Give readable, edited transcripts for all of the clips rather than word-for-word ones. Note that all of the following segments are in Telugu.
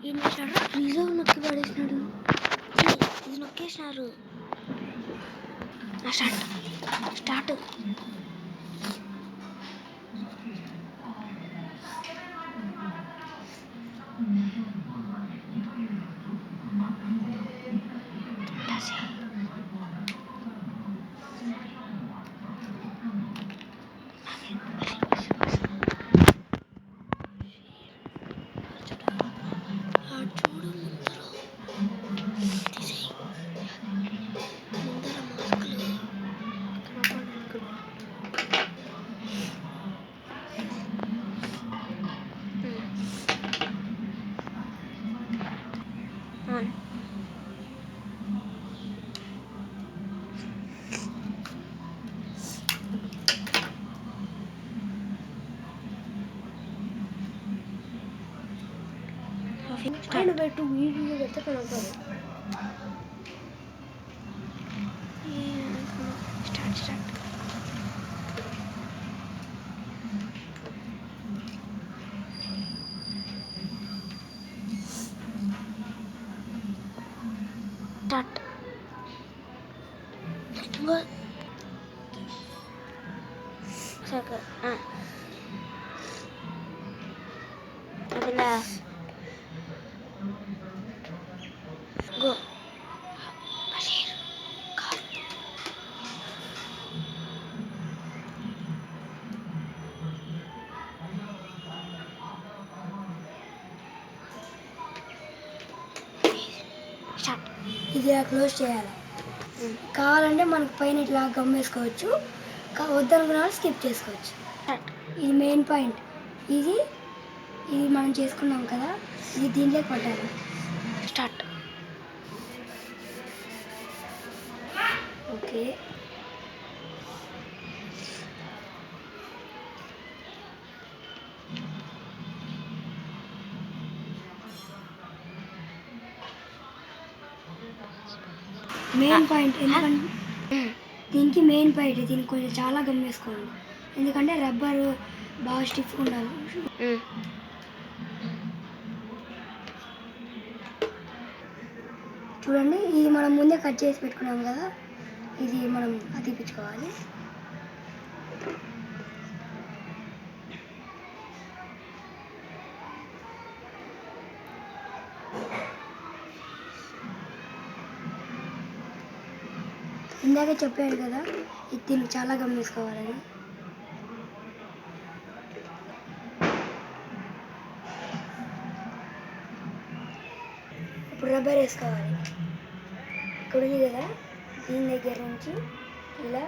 ఏం చేశాడు? రిజర్వ్ నొక్కి పడేసినాడు. ఇది నొక్కేసినారు. స్టార్ట్ పైన పెట్టు వీడియో పెడితే కనపడదు. స్టార్ట్ గో ఇది క్లోజ్ చేయాలి. కావాలంటే మనకు పైన ఇట్లా గమ్ వేసుకోవచ్చు, వద్దనుకున్న వాళ్ళు స్కిప్ చేసుకోవచ్చు. ఇది మెయిన్ పాయింట్. ఇది మనం చేసుకున్నాం కదా, ఇది దీంట్లోకి పట్టాలి. స్టార్ట్. Okay, main point. ఎందుకంటే దీనికి మెయిన్ పాయింట్, దీనికి కొంచెం చాలా గమ్ వేసుకోండి, ఎందుకంటే రబ్బర్ బాగా స్టిఫ్గా ఉండాలి. చూడండి, ఇది మనం ముందే కట్ చేసి పెట్టుకున్నాం కదా, ఇది మనం అతికించుకోవాలి. ఇందాకే చెప్పాను కదా, ఇది దీనికి చాలా గమనించుకోవాలని. ఇప్పుడు రబ్బర్ వేసుకోవాలి. ఇక్కడ ఉంది కదా, దీని దగ్గర నుంచి ఇలా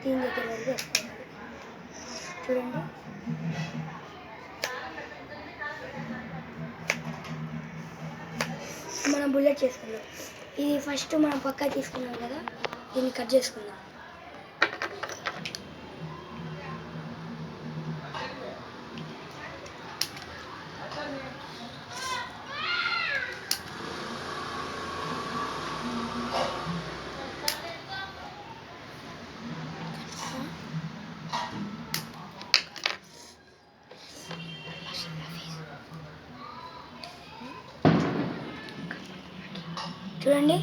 దీని దగ్గర వరకు వేసుకోవాలి. చూడండి, మనం బుల్లెట్ చేసుకుందాం. ఇది ఫస్ట్ మనం పక్కా తీసుకున్నాం కదా, దీన్ని కట్ చేసుకుందాం. చూడండి,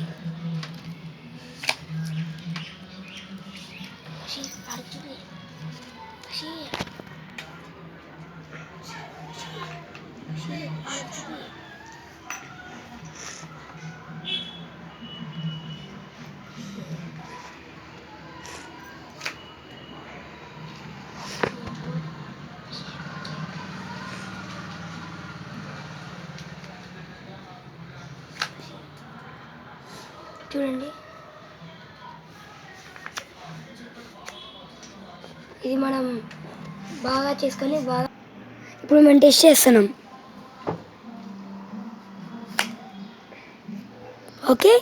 చూడండి, ఇది మనం బాగా చేసుకొని ఇప్పుడు మనం టెస్ట్ చేస్తున్నాం. ఓకే